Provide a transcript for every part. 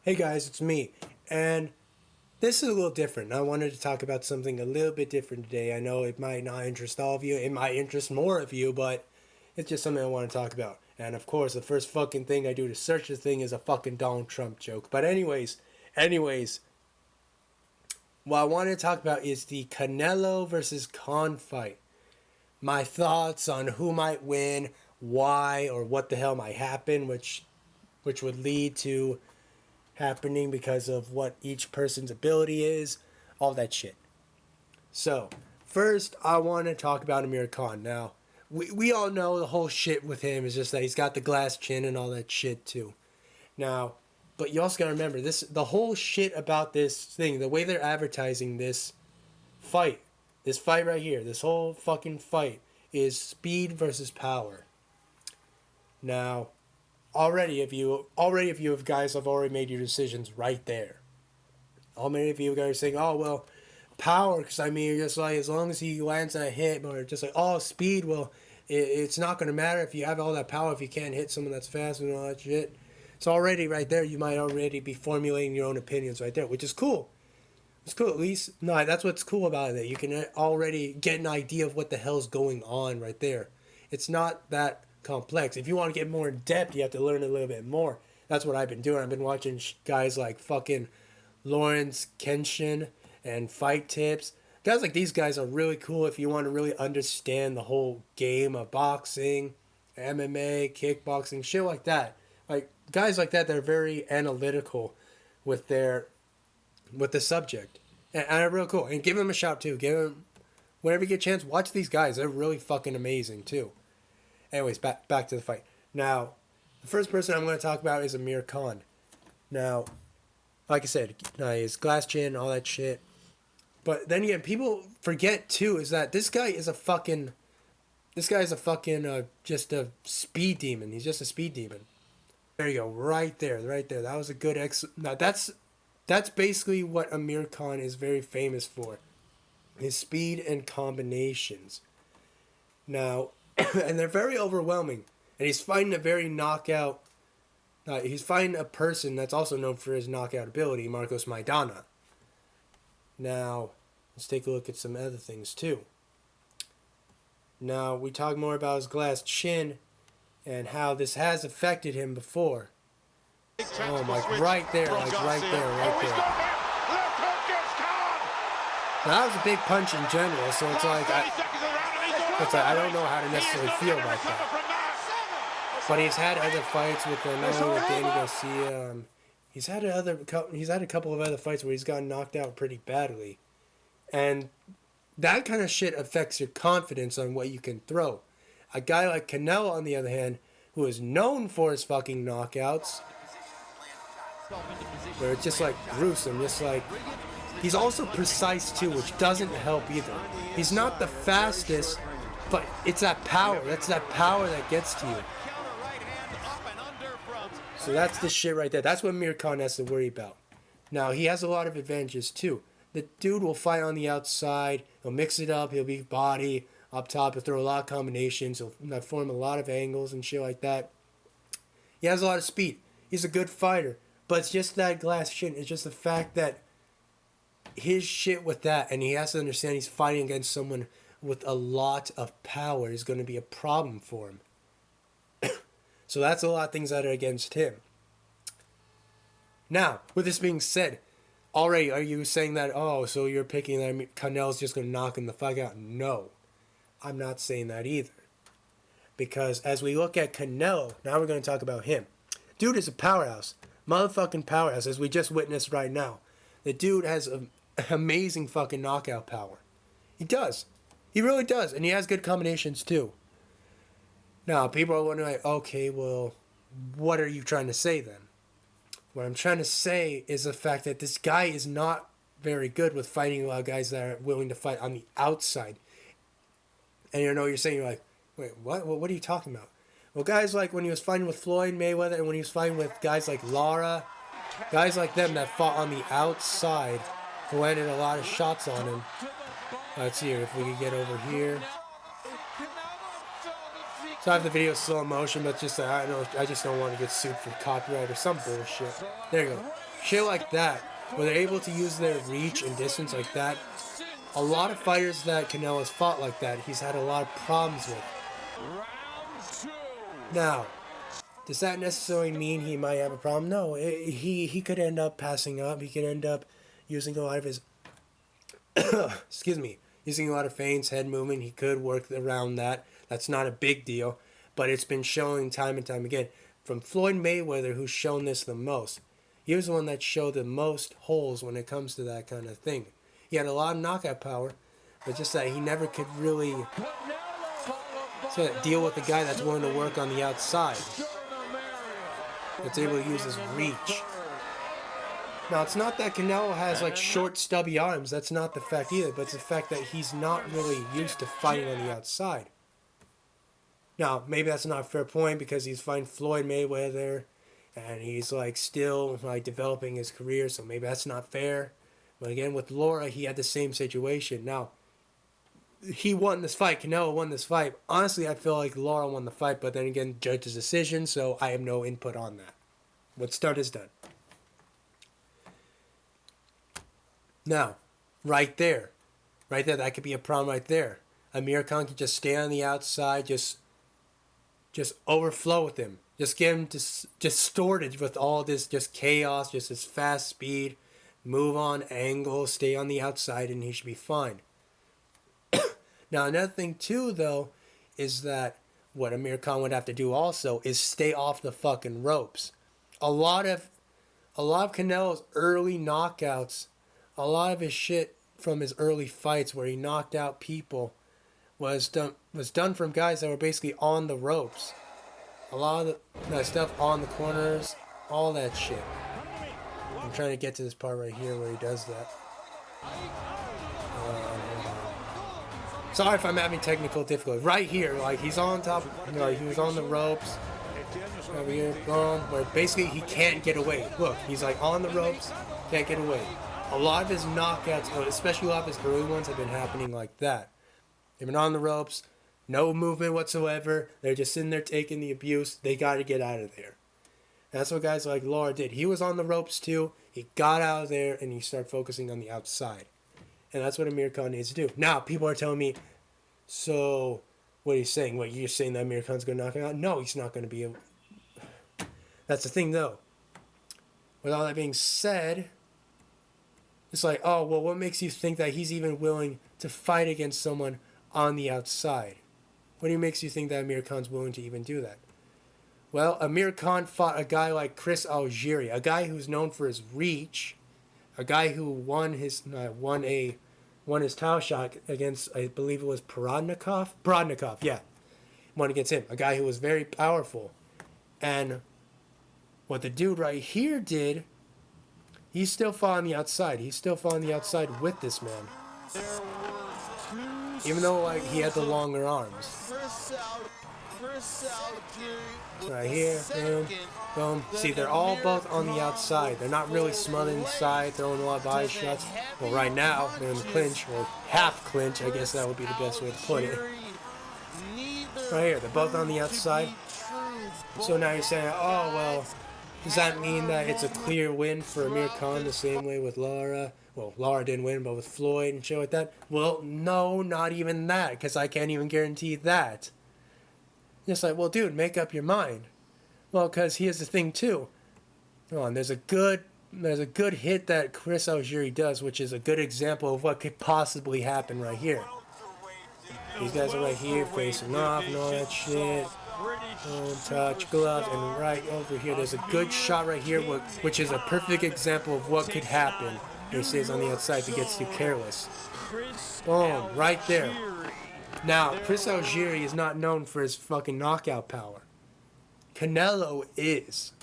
Hey guys, it's me, and this is a little different. I wanted to talk about something a little bit different today. I know it might not interest all of you, it might interest more of you, but it's just something I want to talk about. And of course, the first fucking thing I do to search this thing is a fucking Donald Trump joke. But anyways, what I wanted to talk about is the Canelo versus Khan fight. My thoughts on who might win, why, or what the hell might happen, which would lead to happening because of what each person's ability is, all that shit. So, first, I want to talk about Amir Khan. Now, we all know the whole shit with him is just that he's got the glass chin and all that shit too. Now, but you also gotta remember the whole shit about this thing, the way they're advertising this fight right here, this whole fucking fight is speed versus power. Now, already if you have guys have already made your decisions right there. All many of you guys are saying, oh well, power, because I mean just like as long as he lands a hit, or just like speed, well it's not going to matter if you have all that power if you can't hit someone that's fast and all that shit. It's already right there. You might already be formulating your own opinions right there, which is cool. It's cool. At least no, that's what's cool about it. You can already get an idea of what the hell's going on right there. It's not that complex. If you want to get more in depth, you have to learn a little bit more. That's what I've been doing. I've been watching guys like fucking Lawrence Kenshin and Fight Tips. Guys like these guys are really cool if you want to really understand the whole game of boxing, MMA, kickboxing, shit like that. Like guys like that, they're very analytical with the subject, and they're real cool. And give them a shout too. Give them whenever you get a chance. Watch these guys. They're really fucking amazing too. Anyways, back to the fight. Now, the first person I'm going to talk about is Amir Khan. Now, like I said, his glass chin, all that shit. But then again, people forget too is that this guy is a fucking just a speed demon. He's just a speed demon. There you go, right there. That was a good Now that's basically what Amir Khan is very famous for. His speed and combinations. Now, and they're very overwhelming. And he's fighting a very knockout. He's fighting a person that's also known for his knockout ability, Marcos Maidana. Now, let's take a look at some other things too. Now, we talk more about his glass chin and how this has affected him before. Oh my, right there. Now, that was a big punch in general, so it's like I don't know how to necessarily feel about that. But he's had other fights with not only with Danny Garcia. He's had a couple of other fights where he's gotten knocked out pretty badly, and that kind of shit affects your confidence on what you can throw. A guy like Canelo, on the other hand, who is known for his fucking knockouts, where it's just like gruesome, just like. He's also precise too, which doesn't help either. He's not the fastest, but it's that power. That's that power that gets to you. So that's the shit right there. That's what Amir Khan has to worry about. Now, he has a lot of advantages too. The dude will fight on the outside. He'll mix it up. He'll be body up top. He'll throw a lot of combinations. He'll form a lot of angles and shit like that. He has a lot of speed. He's a good fighter. But it's just that glass chin. It's just the fact that his shit with that, and he has to understand he's fighting against someone with a lot of power is going to be a problem for him. So that's a lot of things that are against him. Now, with this being said, already are you saying that, oh, so you're picking that Canelo's just going to knock him the fuck out? No, I'm not saying that either. Because as we look at Canelo, now we're going to talk about him. Dude is a powerhouse. Motherfucking powerhouse, as we just witnessed right now. The dude has an amazing fucking knockout power. He does. He really does. And he has good combinations too. Now, people are wondering, like, okay, well, what are you trying to say then? What I'm trying to say is the fact that this guy is not very good with fighting a lot of guys that are willing to fight on the outside. And you're saying, you're like, wait, what? What are you talking about? Well, guys like when he was fighting with Floyd Mayweather and when he was fighting with guys like Lara, guys like them that fought on the outside, who landed a lot of shots on him. Let's see here if we can get over here. So I have the video slow motion, but just I just don't want to get sued for copyright or some bullshit. There you go. Shit like that, where they're able to use their reach and distance like that. A lot of fighters that Canelo's fought like that, he's had a lot of problems with. Now, does that necessarily mean he might have a problem? No, he could end up passing up. He could end up using a lot of his, excuse me, using a lot of feints, head movement. He could work around that. That's not a big deal, but it's been showing time and time again. From Floyd Mayweather, who's shown this the most. He was the one that showed the most holes when it comes to that kind of thing. He had a lot of knockout power, but just that he never could really deal with a guy that's willing to work on the outside. That's able to use his reach. Now, it's not that Canelo has like short, stubby arms. That's not the fact either, but it's the fact that he's not really used to fighting on the outside. Now, maybe that's not a fair point because he's fighting Floyd Mayweather and he's like still like developing his career, so maybe that's not fair. But again, with Lara, he had the same situation. Now, he won this fight. Canelo won this fight. Honestly, I feel like Lara won the fight, but then again, judge's decision, so I have no input on that. What's done is done. Now, right there, that could be a problem right there. Amir Khan could just stay on the outside, just overflow with him. Just get him distorted with all this just chaos, just his fast speed, move on angle, stay on the outside, and he should be fine. Now, another thing too, though, is that what Amir Khan would have to do also is stay off the fucking ropes. A lot of Canelo's early knockouts, a lot of his shit from his early fights where he knocked out people was done from guys that were basically on the ropes. A lot of that stuff on the corners, all that shit. I'm trying to get to this part right here where he does that. Sorry if I'm having technical difficulty. Right here, like he's on top, he was on the ropes. Over here, boom, where basically he can't get away. Look, he's like on the ropes, can't get away. A lot of his knockouts, especially a lot of his early ones, have been happening like that. They've been on the ropes, no movement whatsoever. They're just sitting there taking the abuse. They got to get out of there. And that's what guys like Lara did. He was on the ropes too. He got out of there and he started focusing on the outside. And that's what Amir Khan needs to do. Now, people are telling me, so what are you saying? What, you're saying that Amir Khan's going to knock him out? No, he's not going to be able. That's the thing, though. With all that being said, it's like, oh, well, what makes you think that he's even willing to fight against someone on the outside? What makes you think that Amir Khan's willing to even do that? Well, Amir Khan fought a guy like Chris Algieri, a guy who's known for his reach, a guy who won his title shot against, I believe it was Parodnikov, yeah. Won against him, a guy who was very powerful. And what the dude right here did, he still fought on the outside. He still fought on the outside with this man. Even though like he had the longer arms. Right here, boom, boom. See, they're all both on the outside. They're not really smothered inside, throwing a lot of body shots. Well, right now, they're in the clinch, or half clinch, I guess that would be the best way to put it. Right here, they're both on the outside. So now you're saying, oh, well, does that mean that it's a clear win for Amir Khan the same way with Lara? Well, Lara didn't win, but with Floyd and shit like that? Well, no, not even that, because I can't even guarantee that. Just like, well, dude, make up your mind. Well, because here's the thing, too. Hold on, there's a good hit that Chris Algieri does, which is a good example of what could possibly happen right here. These guys are right here facing off and all that shit. Don't touch gloves, and right over here, there's a good shot right here, which is a perfect example of what could happen. He stays on the outside if he gets too careless. Boom, right there. Now, Chris Algieri is not known for his fucking knockout power. Canelo is.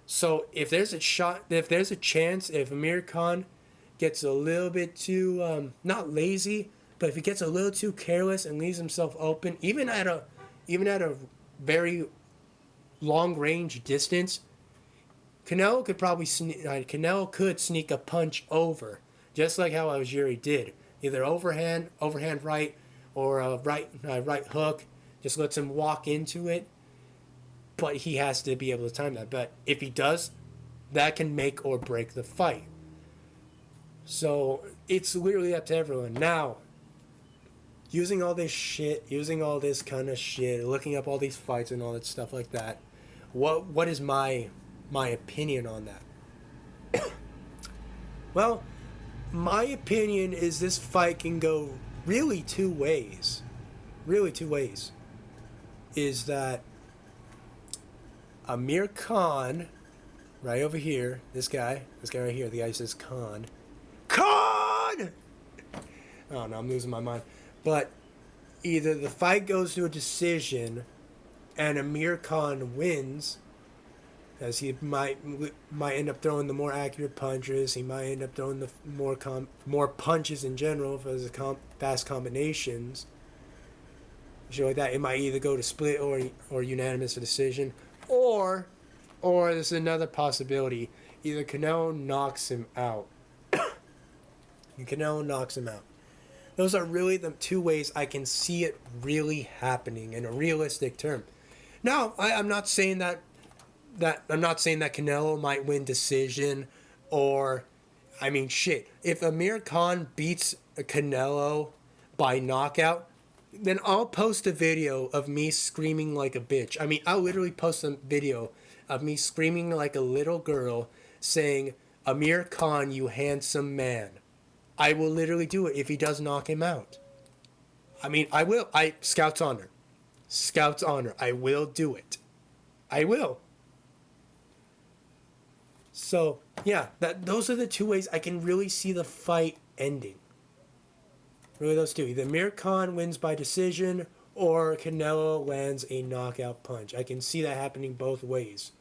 So if there's a chance, if Amir Khan gets a little bit too, not lazy, but if he gets a little too careless and leaves himself open, even at a very long range distance, Canelo could sneak a punch over, just like how Algieri did. Either overhand right, or a right hook, just lets him walk into it. But he has to be able to time that. But if he does, that can make or break the fight. So it's literally up to everyone. Now, using all this shit, using all this kind of shit, looking up all these fights and all that stuff like that, what is my opinion on that? Well, my opinion is this fight can go really two ways. Really two ways. Is that Amir Khan, right over here, this guy right here, the guy says Khan. Khan! Oh no, I'm losing my mind. But either the fight goes to a decision and Amir Khan wins, as he might end up throwing the more accurate punches. He might end up throwing the more punches in general for the fast combinations. Shit like that. It might either go to split or unanimous decision, or there's another possibility. Either Canelo knocks him out. And Canelo knocks him out. Those are really the two ways I can see it really happening in a realistic term. Now, I'm not saying that Canelo might win decision, or, I mean, shit. If Amir Khan beats Canelo by knockout, then I'll post a video of me screaming like a bitch. I mean, I'll literally post a video of me screaming like a little girl saying, Amir Khan, you handsome man. I will literally do it if he does knock him out. I mean, I will. Scout's honor. Scout's honor. I will do it. I will. So, yeah, those are the two ways I can really see the fight ending. Really, those two. Either Amir Khan wins by decision or Canelo lands a knockout punch. I can see that happening both ways.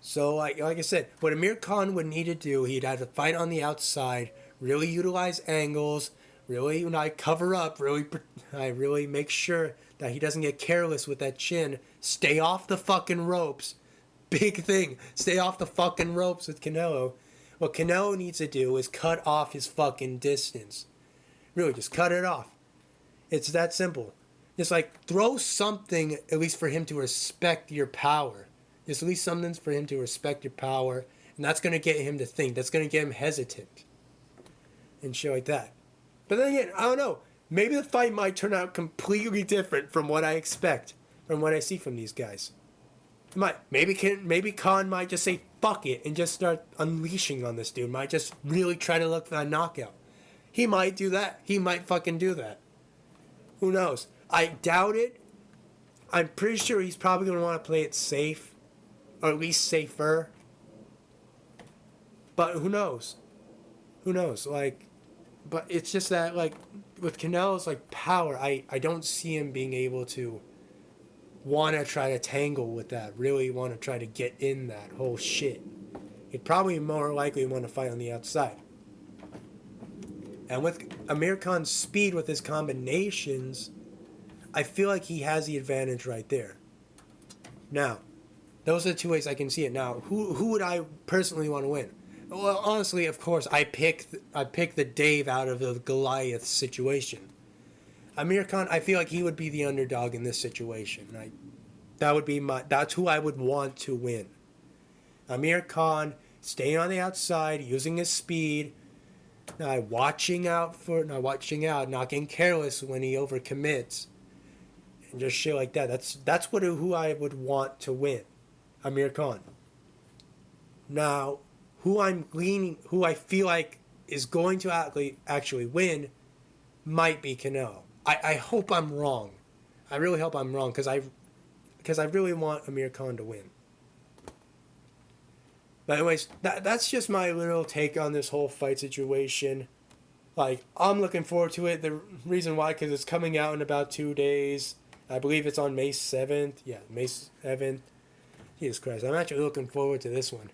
So, like I said, what Amir Khan would need to do, he'd have to fight on the outside, really utilize angles, really cover up, really make sure that he doesn't get careless with that chin. Stay off the fucking ropes. Big thing. Stay off the fucking ropes with Canelo. What Canelo needs to do is cut off his fucking distance. Really, just cut it off. It's that simple. Just throw something at least for him to respect your power. Just at least something for him to respect your power. And that's going to get him to think. That's going to get him hesitant. And shit like that. But then again, I don't know. Maybe the fight might turn out completely different from what I expect. From what I see from these guys. Maybe Khan might just say fuck it and just start unleashing on this dude. Might just really try to look for that knockout. He might do that. He might fucking do that. Who knows? I doubt it. I'm pretty sure he's probably going to want to play it safe. Or at least safer. But who knows? Who knows? But it's just that, with Canelo's, power, I don't see him being able to want to try to tangle with that, really want to try to get in that whole shit. He'd probably more likely want to fight on the outside. And with Amir Khan's speed with his combinations, I feel like he has the advantage right there. Now, those are the two ways I can see it. Now, who would I personally want to win? Well, honestly, of course, I pick the Dave out of the Goliath situation. Amir Khan, I feel like he would be the underdog in this situation. That's who I would want to win. Amir Khan staying on the outside, using his speed, not getting careless when he overcommits, and just shit like that. That's who I would want to win. Amir Khan. Now, who I feel like is going to actually win might be Canelo. I hope I'm wrong. I really hope I'm wrong because I really want Amir Khan to win. But anyways, that's just my little take on this whole fight situation. I'm looking forward to it. The reason why, because it's coming out in about 2 days. I believe it's on May 7th. Yeah, May 7th. Jesus Christ, I'm actually looking forward to this one.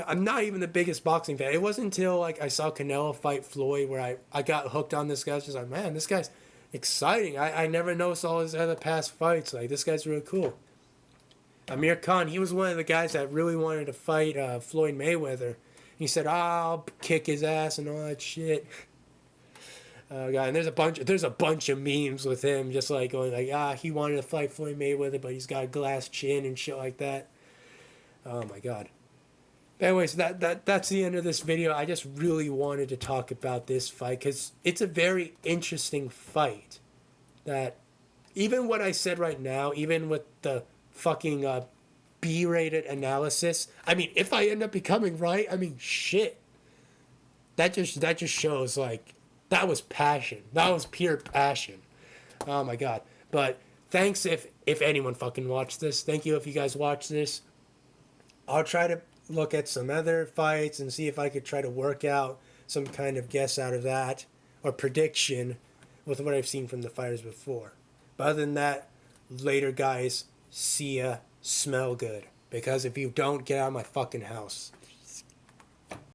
I'm not even the biggest boxing fan. It wasn't until I saw Canelo fight Floyd where I got hooked on this guy. I was just like, man, this guy's exciting. I never noticed all his other past fights. This guy's really cool. Amir Khan, he was one of the guys that really wanted to fight Floyd Mayweather. He said, I'll kick his ass and all that shit. God, and there's a bunch of memes with him just going he wanted to fight Floyd Mayweather, but he's got a glass chin and shit like that. Oh my god. Anyways, that's the end of this video. I just really wanted to talk about this fight because it's a very interesting fight. That even what I said right now, even with the fucking B-rated analysis, I mean, if I end up becoming right, I mean, shit. That just shows like that was passion. That was pure passion. Oh my god. But thanks if anyone fucking watched this. Thank you if you guys watched this. I'll try to look at some other fights and see if I could try to work out some kind of guess out of that or prediction with what I've seen from the fighters before. But other than that, later guys, see ya, smell good. Because if you don't, get out of my fucking house.